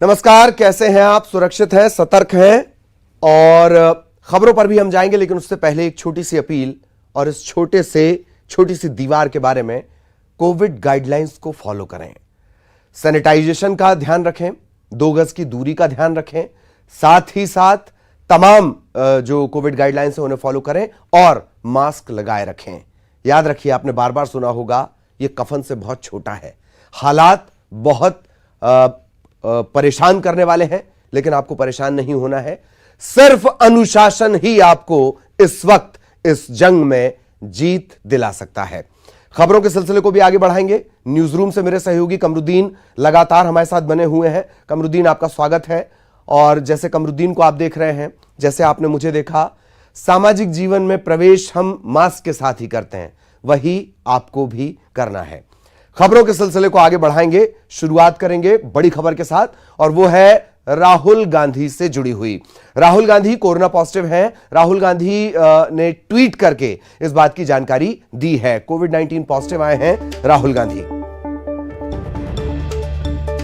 नमस्कार, कैसे हैं आप? सुरक्षित हैं, सतर्क हैं और खबरों पर भी हम जाएंगे, लेकिन उससे पहले एक छोटी सी अपील और इस छोटी सी दीवार के बारे में। कोविड गाइडलाइंस को फॉलो करें, सैनिटाइजेशन का ध्यान रखें, 2 गज की दूरी का ध्यान रखें, साथ ही साथ तमाम जो कोविड गाइडलाइंस है उन्हें फॉलो करें और मास्क लगाए रखें। याद रखिए, आपने बार बार सुना होगा, यह कफन से बहुत छोटा है। हालात बहुत परेशान करने वाले हैं, लेकिन आपको परेशान नहीं होना है। सिर्फ अनुशासन ही आपको इस वक्त इस जंग में जीत दिला सकता है। खबरों के सिलसिले को भी आगे बढ़ाएंगे। न्यूज रूम से मेरे सहयोगी कमरुद्दीन लगातार हमारे साथ बने हुए हैं। कमरुद्दीन, आपका स्वागत है। और जैसे कमरुद्दीन को आप देख रहे हैं, जैसे आपने मुझे देखा, सामाजिक जीवन में प्रवेश हम मास्क के साथ ही करते हैं, वही आपको भी करना है। खबरों के सिलसिले को आगे बढ़ाएंगे। शुरुआत करेंगे बड़ी खबर के साथ, और वो है राहुल गांधी से जुड़ी हुई। राहुल गांधी कोरोना पॉजिटिव हैं। राहुल गांधी ने ट्वीट करके इस बात की जानकारी दी है। कोविड-19 पॉजिटिव आए हैं राहुल गांधी।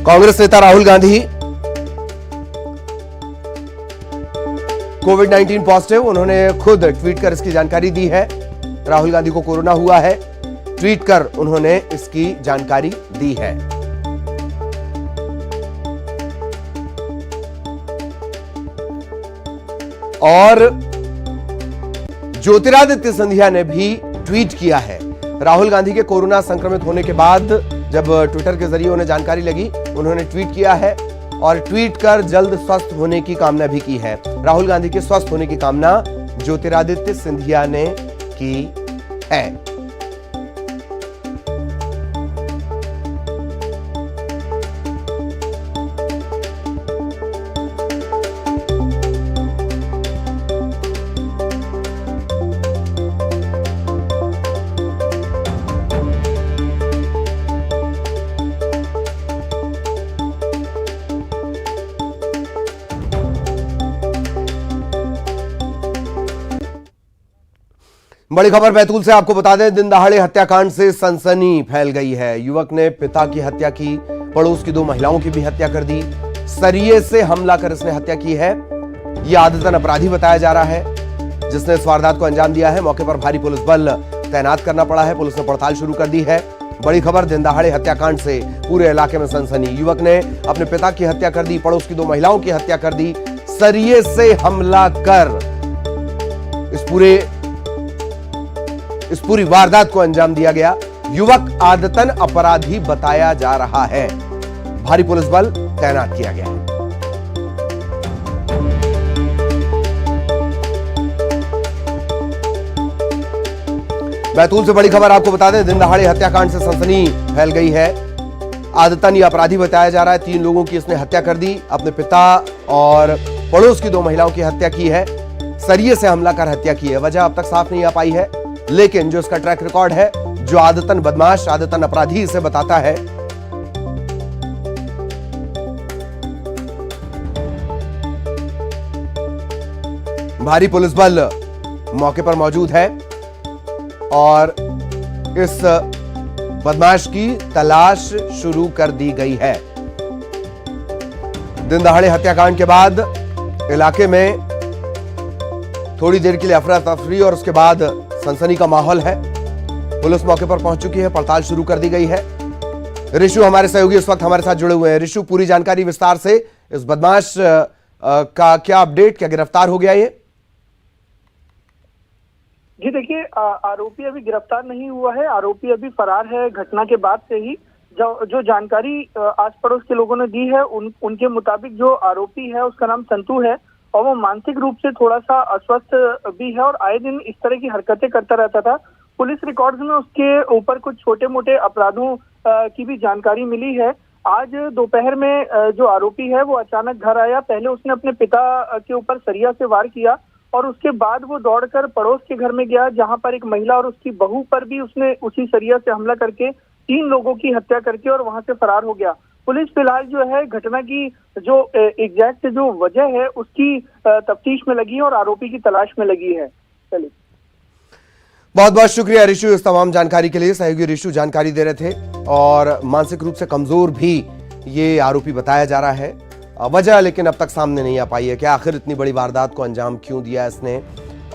कांग्रेस नेता राहुल गांधी कोविड-19 पॉजिटिव, उन्होंने खुद ट्वीट कर इसकी जानकारी दी है। राहुल गांधी को कोरोना हुआ है, ट्वीट कर उन्होंने इसकी जानकारी दी है। और ज्योतिरादित्य सिंधिया ने भी ट्वीट किया है। राहुल गांधी के कोरोना संक्रमित होने के बाद जब ट्विटर के जरिए उन्हें जानकारी लगी, उन्होंने ट्वीट किया है और ट्वीट कर जल्द स्वस्थ होने की कामना भी की है। राहुल गांधी के स्वस्थ होने की कामना ज्योतिरादित्य सिंधिया ने की है। बड़ी खबर बैतूल से आपको बता दें, दिन दहाड़े हत्याकांड से सनसनी फैल गई है। युवक ने पिता की हत्या की, पड़ोस की 2 महिलाओं की भी हत्या कर दी। सरिये से हमला कर इसने हत्या की है। यह आदतन अपराधी बताया जा रहा है जिसने इस वारदात को अंजाम दिया है। मौके पर भारी पुलिस बल तैनात करना पड़ा है। पुलिस ने पड़ताल शुरू कर दी है। बड़ी खबर, दिन दहाड़े हत्याकांड से पूरे इलाके में सनसनी। युवक ने अपने पिता की हत्या कर दी, पड़ोस की 2 महिलाओं की हत्या कर दी। सरिये से हमला कर इस पूरी वारदात को अंजाम दिया गया। युवक आदतन अपराधी बताया जा रहा है। भारी पुलिस बल तैनात किया गया है। बैतूल से बड़ी खबर आपको बता दें, दिन दहाड़े हत्याकांड से सनसनी फैल गई है। आदतन ये अपराधी बताया जा रहा है। 3 लोगों की इसने हत्या कर दी। अपने पिता और पड़ोस की 2 महिलाओं की हत्या की है। सरिये से हमला कर हत्या की है। वजह अब तक साफ नहीं आ पाई है, लेकिन जो इसका ट्रैक रिकॉर्ड है, जो आदतन बदमाश, आदतन अपराधी इसे बताता है। भारी पुलिस बल मौके पर मौजूद है और इस बदमाश की तलाश शुरू कर दी गई है। दिन दहाड़े हत्याकांड के बाद इलाके में थोड़ी देर के लिए अफरा तफरी और उसके बाद सनसनी का माहौल है। पुलिस मौके पर पहुंच चुकी है, पड़ताल शुरू कर दी गई है। ऋषु हमारे सहयोगी इस वक्त हमारे साथ जुड़े हुए हैं। ऋषु, पूरी जानकारी विस्तार से, इस बदमाश का क्या अपडेट, क्या गिरफ्तार हो गया ये? जी देखिए, आरोपी अभी गिरफ्तार नहीं हुआ है। आरोपी अभी फरार है घटना के बाद से ही। जो जानकारी आस पड़ोस के लोगों ने दी है, उनके मुताबिक जो आरोपी है उसका नाम संतू है और वो मानसिक रूप से थोड़ा सा अस्वस्थ भी है और आए दिन इस तरह की हरकतें करता रहता था। पुलिस रिकॉर्ड्स में उसके ऊपर कुछ छोटे मोटे अपराधों की भी जानकारी मिली है। आज दोपहर में जो आरोपी है वो अचानक घर आया। पहले उसने अपने पिता के ऊपर सरिया से वार किया और उसके बाद वो दौड़कर पड़ोस के घर में गया, जहां पर एक महिला और उसकी बहू पर भी उसने उसी सरिया से हमला करके 3 लोगों की हत्या करके और वहां से फरार हो गया। पुलिस फिलहाल जो है घटना की जो एग्जैक्ट जो वजह है उसकी तफ्तीश में लगी है और आरोपी की तलाश में लगी है। चलिए, बहुत बहुत शुक्रिया ऋषु इस तमाम जानकारी के लिए। सहयोगी ऋषु जानकारी दे रहे थे। और मानसिक रूप से कमजोर भी ये आरोपी बताया जा रहा है। वजह लेकिन अब तक सामने नहीं आ पाई है कि आखिर इतनी बड़ी वारदात को अंजाम क्यों दिया इसने।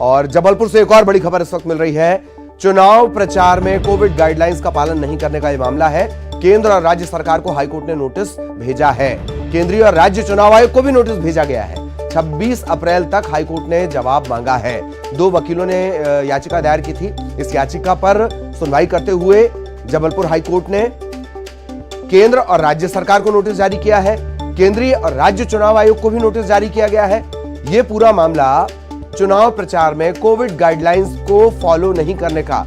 और जबलपुर से एक और बड़ी खबर इस वक्त मिल रही है। चुनाव प्रचार में कोविड गाइडलाइंस का पालन नहीं करने का यह मामला है। केंद्र और राज्य सरकार को हाईकोर्ट ने नोटिस भेजा है। केंद्रीय और राज्य चुनाव आयोग को भी नोटिस भेजा गया है। 26 अप्रैल तक हाईकोर्ट ने जवाब मांगा है। 2 वकीलों ने याचिका दायर की थी। इस याचिका पर सुनवाई करते हुए जबलपुर हाईकोर्ट ने केंद्र और राज्य सरकार को नोटिस जारी किया है। केंद्रीय और राज्य चुनाव आयोग को भी नोटिस जारी किया गया है। यह पूरा मामला चुनाव प्रचार में कोविड गाइडलाइंस को फॉलो नहीं करने का,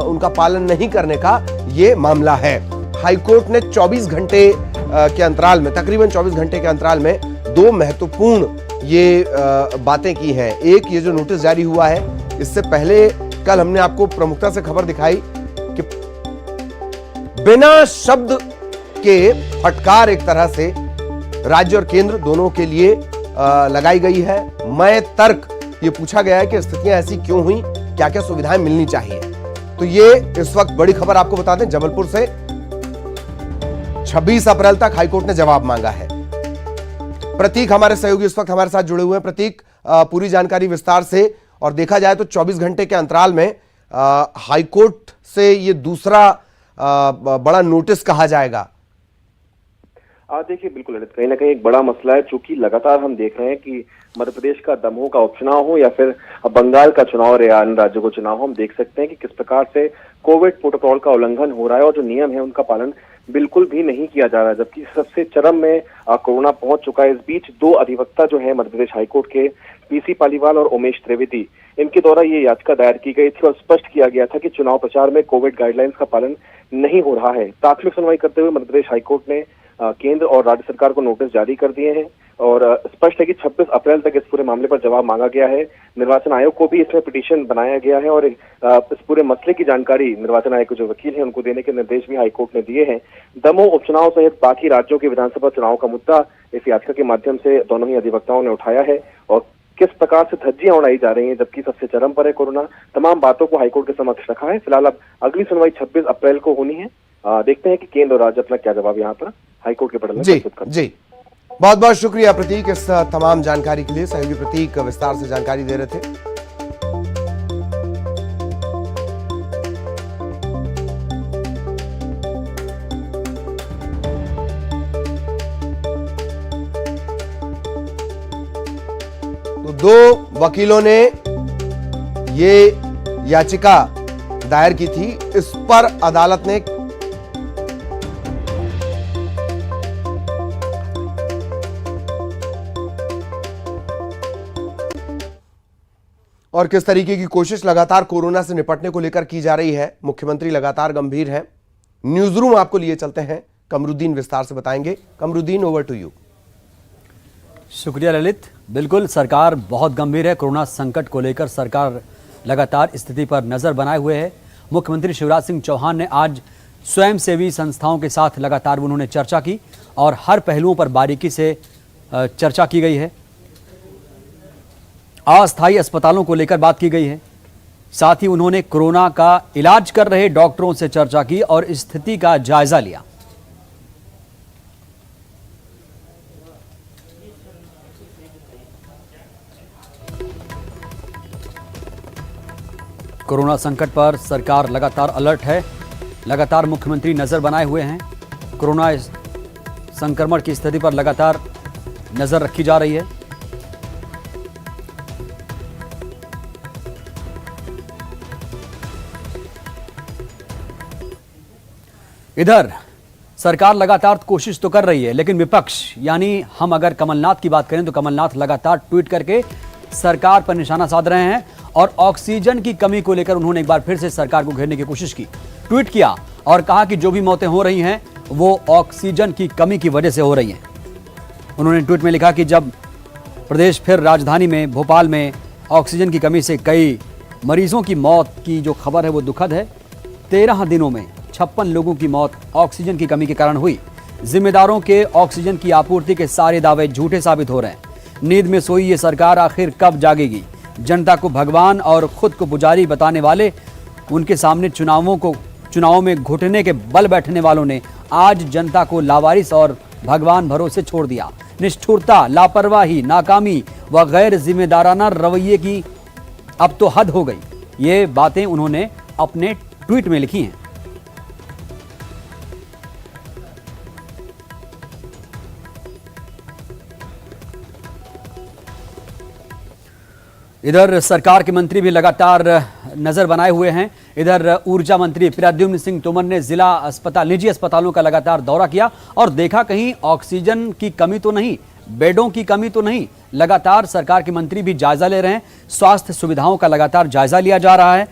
उनका पालन नहीं करने का यह मामला है। हाईकोर्ट ने 24 घंटे के अंतराल में, तकरीबन 24 घंटे के अंतराल में 2 महत्वपूर्ण ये बातें की हैं। एक, ये जो नोटिस जारी हुआ है, इससे पहले कल हमने आपको प्रमुखता से खबर दिखाई कि बिना शब्द के फटकार एक तरह से राज्य और केंद्र दोनों के लिए लगाई गई है। मैं तर्क ये पूछा गया है कि स्थितियां ऐसी क्यों हुई, क्या क्या सुविधाएं मिलनी चाहिए। तो ये इस वक्त बड़ी खबर आपको बता दें, जबलपुर से 26 अप्रैल तक हाईकोर्ट ने जवाब मांगा है। प्रतीक हमारे सहयोगी इस वक्त हमारे साथ जुड़े हुए हैं। प्रतीक, पूरी जानकारी विस्तार से, और देखा जाए तो 24 घंटे के अंतराल में हाईकोर्ट से ये दूसरा बड़ा नोटिस कहा जाएगा। देखिए, बिल्कुल ललित, कहीं ना कहीं एक बड़ा मसला है, चूंकि लगातार हम देख रहे हैं कि मध्य प्रदेश का दमोह का उपचुनाव हो या फिर बंगाल का चुनाव या अन्य राज्यों का चुनाव हो, हम देख सकते हैं कि किस प्रकार से कोविड प्रोटोकॉल का उल्लंघन हो रहा है और जो नियम है उनका पालन बिल्कुल भी नहीं किया जा रहा है, जबकि सबसे चरम में कोरोना पहुंच चुका है। इस बीच 2 अधिवक्ता जो है मध्य प्रदेश हाईकोर्ट के, पीसी पालीवाल और उमेश त्रिवेदी, इनके द्वारा ये याचिका दायर की गई थी और स्पष्ट किया गया था कि चुनाव प्रचार में कोविड गाइडलाइंस का पालन नहीं हो रहा है। तात्कालिक सुनवाई करते हुए मध्य प्रदेश हाईकोर्ट ने केंद्र और राज्य सरकार को नोटिस जारी कर दिए हैं और स्पष्ट है कि 26 अप्रैल तक इस पूरे मामले पर जवाब मांगा गया है। निर्वाचन आयोग को भी इसमें पिटीशन बनाया गया है और इस पूरे मसले की जानकारी निर्वाचन आयोग के जो वकील हैं उनको देने के निर्देश भी हाईकोर्ट ने दिए हैं। दमोह उपचुनाव सहित बाकी राज्यों के विधानसभा चुनाव का मुद्दा इस याचिका के माध्यम से दोनों ही अधिवक्ताओं ने उठाया है और किस प्रकार से धज्जियां उड़ाई जा रही हैं, जबकि सबसे चरम पर है कोरोना, तमाम बातों को हाईकोर्ट के समक्ष रखा है। फिलहाल अब अगली सुनवाई 26 अप्रैल को होनी है। देखते हैं कि केंद्र और राज्य अपना क्या जवाब यहाँ पर हाईकोर्ट के पटल में प्रस्तुत करते हैं। जी, बहुत बहुत शुक्रिया प्रतीक इस तमाम जानकारी के लिए। सहयोगी प्रतीक विस्तार से जानकारी दे रहे थे। तो 2 वकीलों ने ये याचिका दायर की थी। इस पर अदालत ने और किस तरीके की कोशिश लगातार कोरोना से निपटने को लेकर की जा रही है, मुख्यमंत्री लगातार गंभीर हैं। न्यूज रूम आपको लिए चलते हैं, कमरुद्दीन विस्तार से बताएंगे। Qamaruddin, over to you. शुक्रिया ललित। बिल्कुल, सरकार बहुत गंभीर है। कोरोना संकट को लेकर सरकार लगातार स्थिति पर नजर बनाए हुए है। मुख्यमंत्री शिवराज सिंह चौहान ने आज स्वयंसेवी संस्थाओं के साथ लगातार उन्होंने चर्चा की और हर पहलुओं पर बारीकी से चर्चा की गई है। अस्थायी अस्पतालों को लेकर बात की गई है। साथ ही उन्होंने कोरोना का इलाज कर रहे डॉक्टरों से चर्चा की और स्थिति का जायजा लिया। कोरोना संकट पर सरकार लगातार अलर्ट है। लगातार मुख्यमंत्री नजर बनाए हुए हैं। कोरोना संक्रमण की स्थिति पर लगातार नजर रखी जा रही है। इधर सरकार लगातार कोशिश तो कर रही है, लेकिन विपक्ष यानी हम अगर कमलनाथ की बात करें तो कमलनाथ लगातार ट्वीट करके सरकार पर निशाना साध रहे हैं और ऑक्सीजन की कमी को लेकर उन्होंने एक बार फिर से सरकार को घेरने की कोशिश की। ट्वीट किया और कहा कि जो भी मौतें हो रही हैं वो ऑक्सीजन की कमी की वजह से हो रही हैं। उन्होंने ट्वीट में लिखा कि जब प्रदेश फिर राजधानी में भोपाल में ऑक्सीजन की कमी से कई मरीजों की मौत की जो खबर है वो दुखद है। 13 दिनों में 56 लोगों की मौत ऑक्सीजन की कमी के कारण हुई। जिम्मेदारों के ऑक्सीजन की आपूर्ति के सारे दावे झूठे साबित हो रहे हैं। नींद में सोई ये सरकार आखिर कब जागेगी? जनता को भगवान और खुद को पुजारी बताने वाले, उनके सामने चुनावों में घुटने के बल बैठने वालों ने आज जनता को लावारिस और भगवान भरोसे छोड़ दिया। निष्ठुरता, लापरवाही, नाकामी व गैर जिम्मेदाराना रवैये की अब तो हद हो गई। ये बातें उन्होंने अपने ट्वीट में लिखी हैं। इधर सरकार के मंत्री भी लगातार नजर बनाए हुए हैं। इधर ऊर्जा मंत्री प्रद्युम्न सिंह तोमर ने निजी अस्पतालों का लगातार दौरा किया और देखा कहीं ऑक्सीजन की कमी तो नहीं, बेडों की कमी तो नहीं। लगातार सरकार के मंत्री भी जायजा ले रहे हैं। स्वास्थ्य सुविधाओं का लगातार जायजा लिया जा रहा है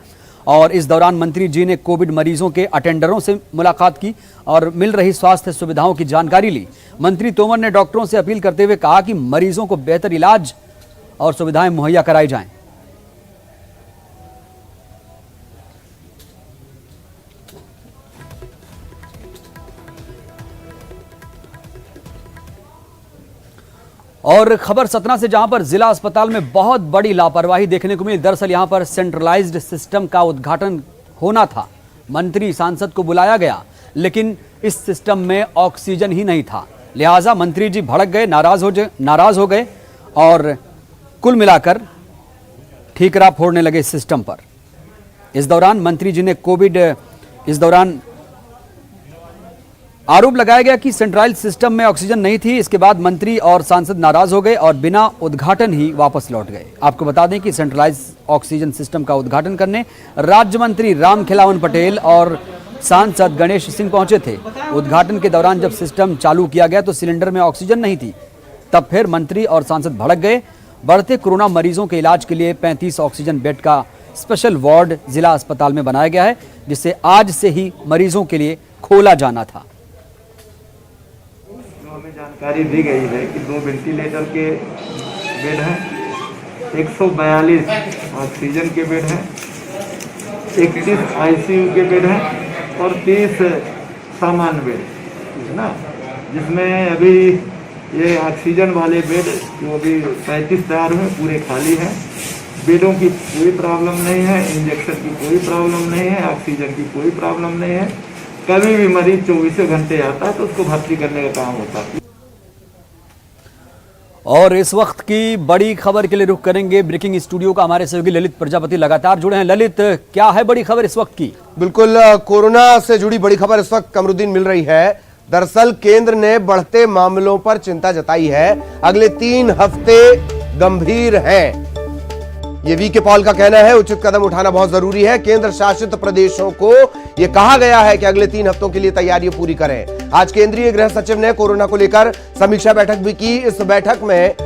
और इस दौरान मंत्री जी ने कोविड मरीजों के अटेंडरों से मुलाकात की और मिल रही स्वास्थ्य सुविधाओं की जानकारी ली। मंत्री तोमर ने डॉक्टरों से अपील करते हुए कहा कि मरीजों को बेहतर इलाज और सुविधाएं मुहैया कराई जाएं। और खबर सतना से, जहां पर जिला अस्पताल में बहुत बड़ी लापरवाही देखने को मिली। दरअसल यहां पर सेंट्रलाइज्ड सिस्टम का उद्घाटन होना था। मंत्री सांसद को बुलाया गया, लेकिन इस सिस्टम में ऑक्सीजन ही नहीं था। लिहाजा मंत्री जी भड़क गए, नाराज हो गए और कुल मिलाकर ठीकरा फोड़ने लगे इस सिस्टम पर। इस दौरान मंत्री जी ने आरोप लगाया गया कि सेंट्रलाइज्ड सिस्टम में ऑक्सीजन नहीं थी। इसके बाद मंत्री और सांसद नाराज हो गए और बिना उद्घाटन ही वापस लौट गए। आपको बता दें कि सेंट्रलाइज्ड ऑक्सीजन सिस्टम का उद्घाटन करने राज्य मंत्री रामखेलावन पटेल और सांसद गणेश सिंह पहुंचे थे। उद्घाटन के दौरान जब सिस्टम चालू किया गया तो सिलेंडर में ऑक्सीजन नहीं थी। तब फिर मंत्री और सांसद भड़क गए। बढ़ते कोरोना मरीजों के इलाज के लिए 35 ऑक्सीजन बेड का स्पेशल वार्ड जिला अस्पताल में बनाया गया है, जिसे आज से ही मरीजों के लिए खोला जाना था। हमें जानकारी दी गई है कि 2 वेंटिलेटर के बेड हैं, 142 ऑक्सीजन के बेड हैं, 31 आईसीयू के बेड हैं और 30 सामान्य बेड है ना, जिसमें अभी ये ऑक्सीजन वाले बेड जो अभी 35 तैयार हुए पूरे खाली हैं। बेडों की कोई प्रॉब्लम नहीं है, इंजेक्शन की कोई प्रॉब्लम नहीं है, ऑक्सीजन की कोई प्रॉब्लम नहीं है। कभी भी मरीज 24 घंटे आता है तो उसको भर्ती करने का काम होता है। और इस वक्त की बड़ी खबर के लिए रुख करेंगे ब्रेकिंग स्टूडियो का। हमारे सहयोगी ललित प्रजापति लगातार जुड़े हैं। ललित, क्या है बड़ी खबर इस वक्त की? बिल्कुल, कोरोना से जुड़ी बड़ी खबर इस वक्त कमरुद्दीन मिल रही है। दरअसल केंद्र ने बढ़ते मामलों पर चिंता जताई है। अगले 3 हफ्ते गंभीर हैं, ये वीके पॉल का कहना है। उचित कदम उठाना बहुत जरूरी है। केंद्र शासित प्रदेशों को यह कहा गया है कि अगले 3 हफ्तों के लिए तैयारियां पूरी करें। आज केंद्रीय गृह सचिव ने कोरोना को लेकर समीक्षा बैठक भी की। इस बैठक में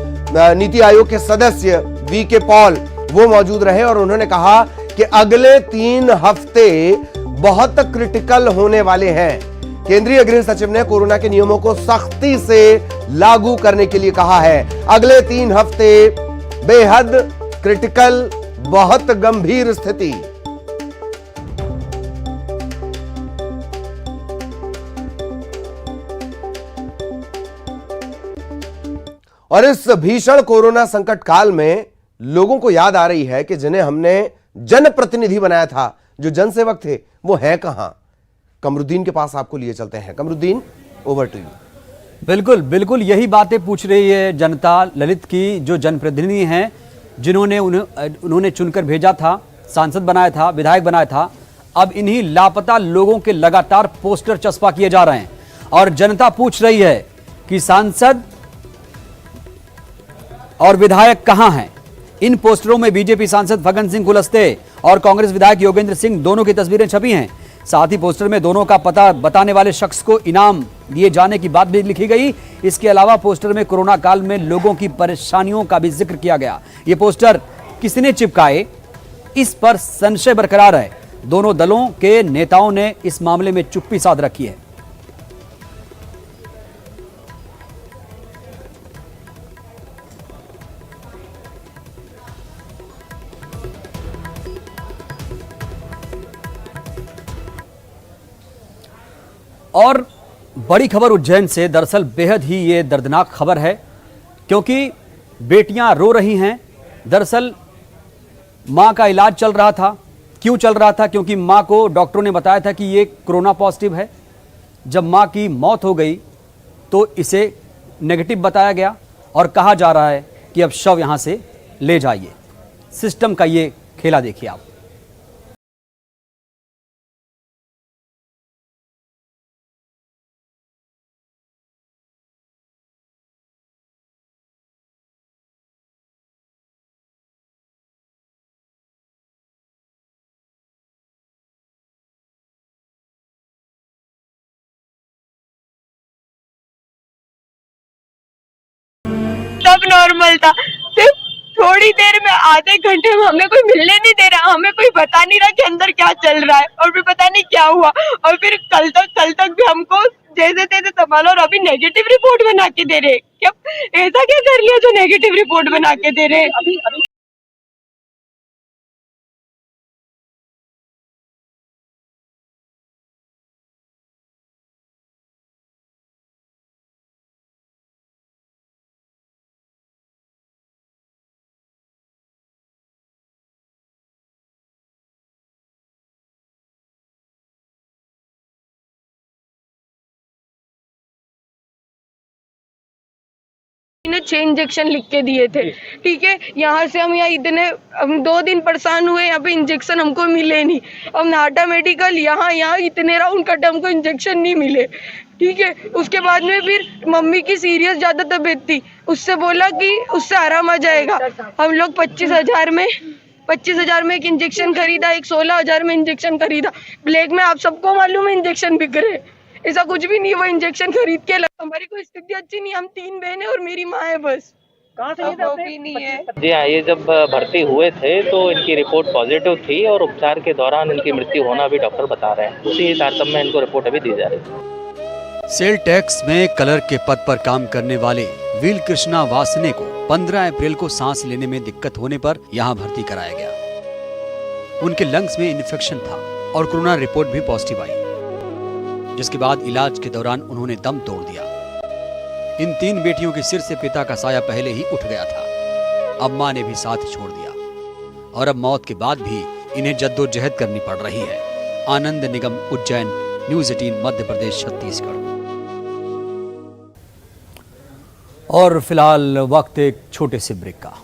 नीति आयोग के सदस्य वीके पॉल वो मौजूद रहे और उन्होंने कहा कि अगले 3 हफ्ते बहुत क्रिटिकल होने वाले हैं। केंद्रीय गृह सचिव ने कोरोना के नियमों को सख्ती से लागू करने के लिए कहा है। अगले 3 हफ्ते बेहद क्रिटिकल, बहुत गंभीर स्थिति। और इस भीषण कोरोना संकट काल में लोगों को याद आ रही है कि जिन्हें हमने जनप्रतिनिधि बनाया था, जो जनसेवक थे, वो हैं कहां। कमरुद्दीन के पास आपको लिए चलते हैं। Qamaruddin, over to you. बिल्कुल बिल्कुल यही बातें पूछ रही है जनता ललित की, जो जनप्रतिनिधि हैं, जिन्होंने उन्होंने चुनकर भेजा था, सांसद बनाया था, विधायक बनाया था। अब इन्हीं लापता लोगों के लगातार पोस्टर चस्पा किए जा रहे हैं और जनता पूछ रही है कि सांसद और विधायक कहां हैं। इन पोस्टरों में बीजेपी सांसद फग्गन सिंह कुलस्ते और कांग्रेस विधायक योगेंद्र सिंह दोनों की तस्वीरें छपी हैं। साथ ही पोस्टर में दोनों का पता बताने वाले शख्स को इनाम दिए जाने की बात भी लिखी गई। इसके अलावा पोस्टर में कोरोना काल में लोगों की परेशानियों का भी जिक्र किया गया। ये पोस्टर किसने चिपकाए, इस पर संशय बरकरार है। दोनों दलों के नेताओं ने इस मामले में चुप्पी साध रखी है। और बड़ी खबर उज्जैन से, दरअसल बेहद ही ये दर्दनाक खबर है, क्योंकि बेटियां रो रही हैं। दरअसल मां का इलाज चल रहा था। क्यों चल रहा था? क्योंकि मां को डॉक्टरों ने बताया था कि ये कोरोना पॉजिटिव है। जब मां की मौत हो गई तो इसे नेगेटिव बताया गया और कहा जा रहा है कि अब शव यहां से ले जाइए। सिस्टम का ये खेला देखिए आप। सब नॉर्मल था, सिर्फ थोड़ी देर में, आधे घंटे में हमें कोई मिलने नहीं दे रहा, हमें कोई बता नहीं रहा कि अंदर क्या चल रहा है, और फिर पता नहीं क्या हुआ। और फिर कल तक भी हमको जैसे तैसे संभालो, और अभी नेगेटिव रिपोर्ट बना के दे रहे। क्या ऐसा क्या कर लिया जो नेगेटिव रिपोर्ट बना के दे रहे? अभी ने 6 इंजेक्शन लिख के दिए थे, ठीक है। यहाँ से हम हम 2 दिन परेशान हुए, यहाँ पे इंजेक्शन हमको मिले नहीं। अब नाटा मेडिकल यहाँ इतने राउंड कटे, हमको इंजेक्शन नहीं मिले, ठीक है। उसके बाद में फिर मम्मी की सीरियस ज्यादा तबीयत थी, उससे बोला कि उससे आराम आ जाएगा। हम लोग 25,000 में एक इंजेक्शन खरीदा, एक 16,000 में इंजेक्शन खरीदा। ब्लैक में आप सबको मालूम है इंजेक्शन बिक रहे, ऐसा कुछ भी नहीं। वो इंजेक्शन खरीद के हमारी कोई स्थिति अच्छी नहीं, हम 3 बहनें और मेरी माँ है बस। कहाँ से भी नहीं है। जी हाँ, ये जब भर्ती हुए थे तो इनकी रिपोर्ट पॉजिटिव थी और उपचार के दौरान इनकी मृत्यु होना भी डॉक्टर बता रहे हैं। उसी तारतम्य में इनको रिपोर्ट अभी दी जा रही है। सेल टैक्स में कलर के पद पर काम करने वाले वील कृष्णा वासने को 15 अप्रैल को सांस लेने में दिक्कत होने पर यहाँ भर्ती कराया गया। उनके लंग्स में इन्फेक्शन था और कोरोना रिपोर्ट भी पॉजिटिव आई, जिसके बाद इलाज के दौरान उन्होंने दम तोड़ दिया। इन 3 बेटियों के सिर से पिता का साया पहले ही उठ गया था। अब मां ने भी साथ छोड़ दिया और अब मौत के बाद भी इन्हें जद्दोजहद करनी पड़ रही है। आनंद निगम, उज्जैन, न्यूज़ 18 मध्य प्रदेश, छत्तीसगढ़। और फिलहाल वक्त एक छोटे से ब्रेक का।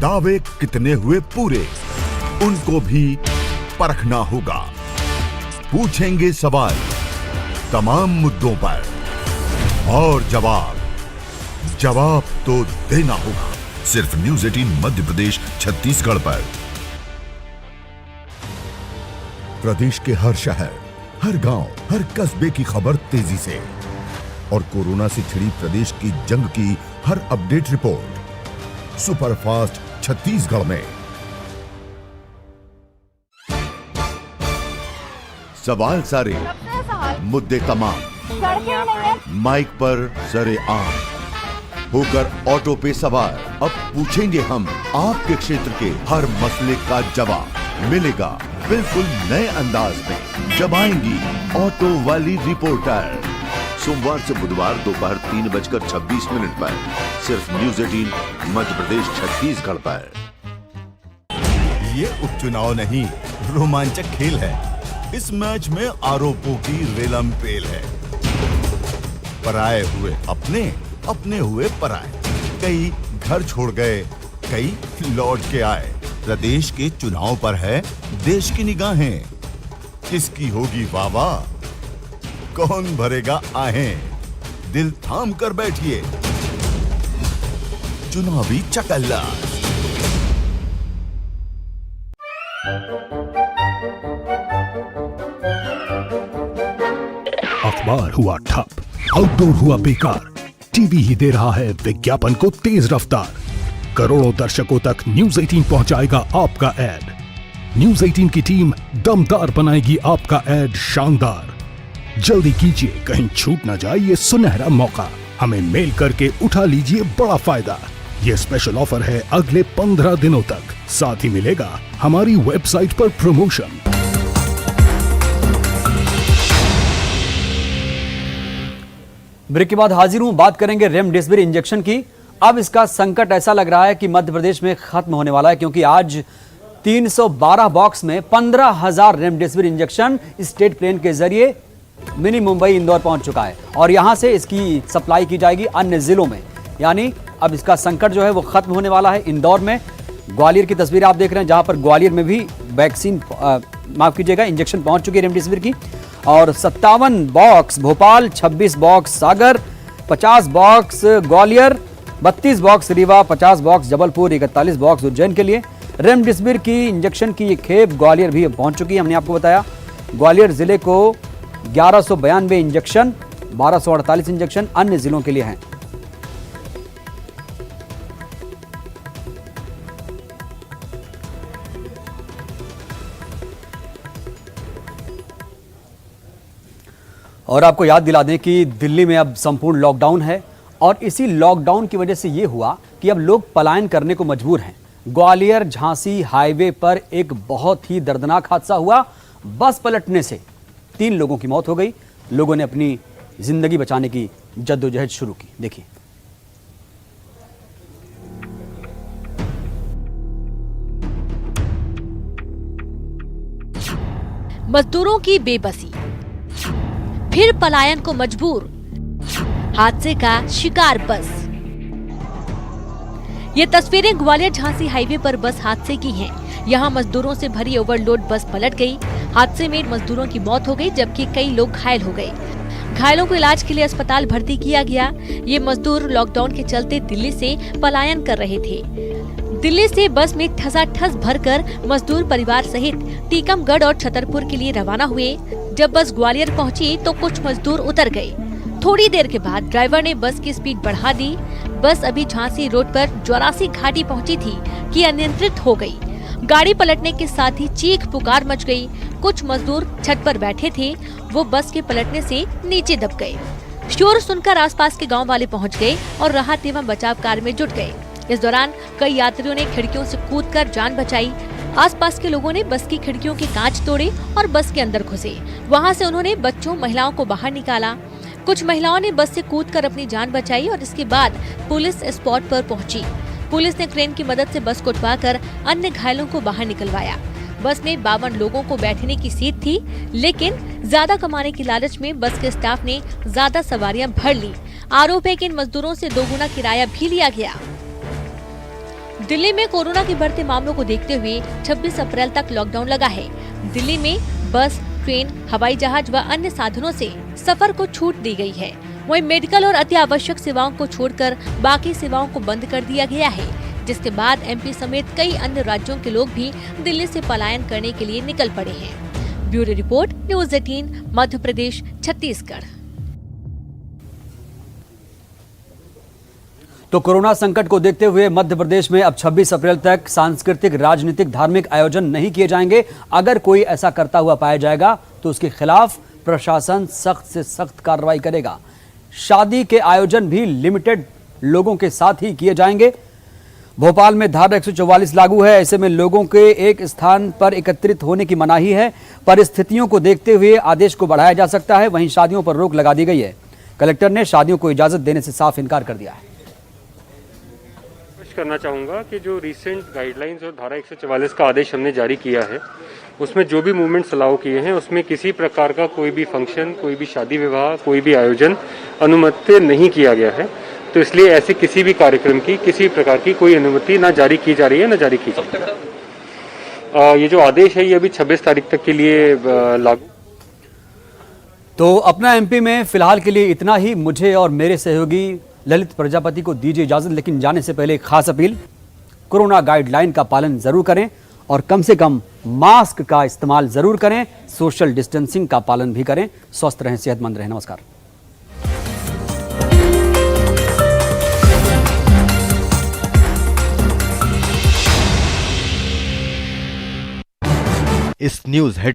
दावे कितने हुए पूरे, उनको भी परखना होगा। पूछेंगे सवाल तमाम मुद्दों पर और जवाब तो देना होगा। सिर्फ न्यूज़ 18 मध्य प्रदेश, छत्तीसगढ़ पर। प्रदेश के हर शहर, हर गांव, हर कस्बे की खबर तेजी से और कोरोना से छिड़ी प्रदेश की जंग की हर अपडेट रिपोर्ट सुपरफास्ट छत्तीसगढ़ में। सवाल सारे, मुद्दे तमाम, माइक पर सरे आम होकर ऑटो पे सवार। अब पूछेंगे हम आपके क्षेत्र के हर मसले का जवाब मिलेगा बिल्कुल नए अंदाज में। जब आएंगी ऑटो वाली रिपोर्टर, सोमवार से बुधवार दोपहर 3:26 पर सिर्फ न्यूज़ 18 मध्य प्रदेश, छत्तीसगढ़ पर। ये उपचुनाव नहीं, रोमांचक खेल है। इस मैच में आरोपों की रेलम पेल है। पराए हुए अपने, अपने हुए पराए। कई घर छोड़ गए, कई लौट के आए। प्रदेश के चुनाव पर है देश की निगाहें। किसकी होगी वाह, कौन भरेगा आहें। दिल थाम कर बैठिए, चुनावी चकल्ला। अखबार हुआ ठप, आउटडोर हुआ बेकार, टीवी ही दे रहा है विज्ञापन को तेज रफ्तार। करोड़ों दर्शकों तक न्यूज़ 18 पहुंचाएगा आपका ऐड। न्यूज़ 18 की टीम दमदार बनाएगी आपका ऐड शानदार। जल्दी कीजिए, कहीं छूट ना जाए ये सुनहरा मौका। हमें मेल करके उठा लीजिए बड़ा फायदा। ये स्पेशल ऑफर है अगले 15 दिनों तक। साथ ही मिलेगा हमारी वेबसाइट पर प्रमोशन। ब्रेक के बाद हाजिर हूं, बात करेंगे रेमडेसिविर इंजेक्शन की। अब इसका संकट ऐसा लग रहा है कि मध्य प्रदेश में खत्म होने वाला है, क्योंकि आज 312 बॉक्स में 15,000 रेमडेसिविर इंजेक्शन स्टेट प्लेन के जरिए मिनी मुंबई इंदौर पहुंच चुका है और यहां से इसकी सप्लाई की जाएगी अन्य जिलों में। यानी अब इसका संकट जो है वो खत्म होने वाला है। इंदौर में, ग्वालियर की तस्वीर आप देख रहे हैं, जहां पर ग्वालियर में भी वैक्सीन माफ कीजिएगा इंजेक्शन पहुंच चुकी है रेमडेसिविर की। और 57 बॉक्स भोपाल, 26 बॉक्स सागर, 50 box Gwalior, 32 box Rewa, 50 box Jabalpur, 41 box Ujjain के लिए। रेमडेसिविर की इंजेक्शन की ये खेप ग्वालियर भी पहुंच चुकी है। हमने आपको बताया ग्वालियर जिले को 1192 इंजेक्शन, 1248 इंजेक्शन अन्य जिलों के लिए हैं। और आपको याद दिला दें कि दिल्ली में अब संपूर्ण लॉकडाउन है और इसी लॉकडाउन की वजह से यह हुआ कि अब लोग पलायन करने को मजबूर हैं। ग्वालियर झांसी हाईवे पर एक बहुत ही दर्दनाक हादसा हुआ। बस पलटने से 3 लोगों की मौत हो गई। लोगों ने अपनी जिंदगी बचाने की जद्दोजहद शुरू की। देखिए। मजदूरों की बेबसी, फिर पलायन को मजबूर, हादसे का शिकार बस। ये तस्वीरें ग्वालियर झांसी हाईवे पर बस हादसे की हैं। यहाँ मजदूरों से भरी ओवरलोड बस पलट गई। हादसे में मजदूरों की मौत हो गई, जबकि कई लोग घायल हो गए। घायलों को इलाज के लिए अस्पताल भर्ती किया गया। ये मजदूर लॉकडाउन के चलते दिल्ली से पलायन कर रहे थे। दिल्ली से बस में ठसाठस भरकर मजदूर परिवार सहित टीकमगढ़ और छतरपुर के लिए रवाना हुए। जब बस ग्वालियर पहुंची तो कुछ मजदूर उतर गए। थोड़ी देर के बाद ड्राइवर ने बस की स्पीड बढ़ा दी। बस अभी झांसी रोड पर चौरासी घाटी पहुंची थी कि अनियंत्रित हो गई। गाड़ी पलटने के साथ ही चीख पुकार मच गई। कुछ मजदूर छत पर बैठे थे, वो बस के पलटने से नीचे दब गए। शोर सुनकर आसपास के गांव वाले पहुंच गए और राहत एवं बचाव कार्य में जुट गए। इस दौरान कई यात्रियों ने खिड़कियों से कूदकर जान बचाई। आसपास के लोगों ने बस की खिड़कियों के कांच तोड़े और बस के अंदर घुसे। वहां से उन्होंने बच्चों, महिलाओं को बाहर निकाला। कुछ महिलाओं ने बस से कूदकर अपनी जान बचाई और इसके बाद पुलिस स्पॉट पर पहुंची। पुलिस ने क्रेन की मदद से बस को उठवाकर अन्य घायलों को बाहर निकलवाया। बस में 52 लोगों को बैठने की सीट थी, लेकिन ज्यादा कमाने की लालच में बस के स्टाफ ने ज्यादा सवारियां भर ली। आरोप है कि इन मजदूरों से 2 गुना किराया भी लिया गया। दिल्ली में कोरोना के बढ़ते मामलों को देखते हुए 26 अप्रैल तक लॉकडाउन लगा है। दिल्ली में बस, ट्रेन, हवाई जहाज व अन्य साधनों से सफर को छूट दी गई है। वहीं मेडिकल और अति आवश्यक सेवाओं को छोड़कर बाकी सेवाओं को बंद कर दिया गया है, जिसके बाद एमपी समेत कई अन्य राज्यों के लोग भी दिल्ली से पलायन करने के लिए निकल पड़े हैं। Bureau report, news 18, Madhya Pradesh, Chhattisgarh. तो कोरोना संकट को देखते हुए मध्य प्रदेश में अब 26 अप्रैल तक सांस्कृतिक, राजनीतिक, धार्मिक आयोजन नहीं किए जाएंगे। अगर कोई ऐसा करता हुआ पाया जाएगा तो उसके खिलाफ प्रशासन सख्त से सख्त कार्रवाई करेगा। शादी के आयोजन भी लिमिटेड लोगों के साथ ही किए जाएंगे। भोपाल में धारा 144 लागू है। ऐसे में लोगों के एक स्थान पर एकत्रित होने की मनाही है। परिस्थितियों को देखते हुए आदेश को बढ़ाया जा सकता है। वहीं शादियों पर रोक लगा दी गई है। कलेक्टर ने शादियों को इजाजत देने से साफ इनकार कर दिया है। करना चाहूँगा कि जो रिसेंट गाइडलाइंस और धारा 144 का आदेश हमने जारी किया है, उसमें जो भी मूवमेंट्स अलाउ किए हैं, उसमें किसी प्रकार का कोई भी फंक्शन, कोई भी शादी विवाह, कोई भी आयोजन अनुमति नहीं किया गया है। तो इसलिए ऐसे किसी भी कार्यक्रम की, किसी प्रकार की कोई अनुमति ना जारी की जा रही है, ना जारी की जाएगी। ये जो आदेश है ये अभी 26 तारीख तक के लिए लागू। तो अपना एमपी में फिलहाल के लिए इतना ही। मुझे और मेरे सहयोगी ललित प्रजापति को दीजिए इजाजत, लेकिन जाने से पहले एक खास अपील। कोरोना गाइडलाइन का पालन जरूर करें और कम से कम मास्क का इस्तेमाल जरूर करें। सोशल डिस्टेंसिंग का पालन भी करें। स्वस्थ रहें, सेहतमंद रहें। नमस्कार। इस न्यूज हेड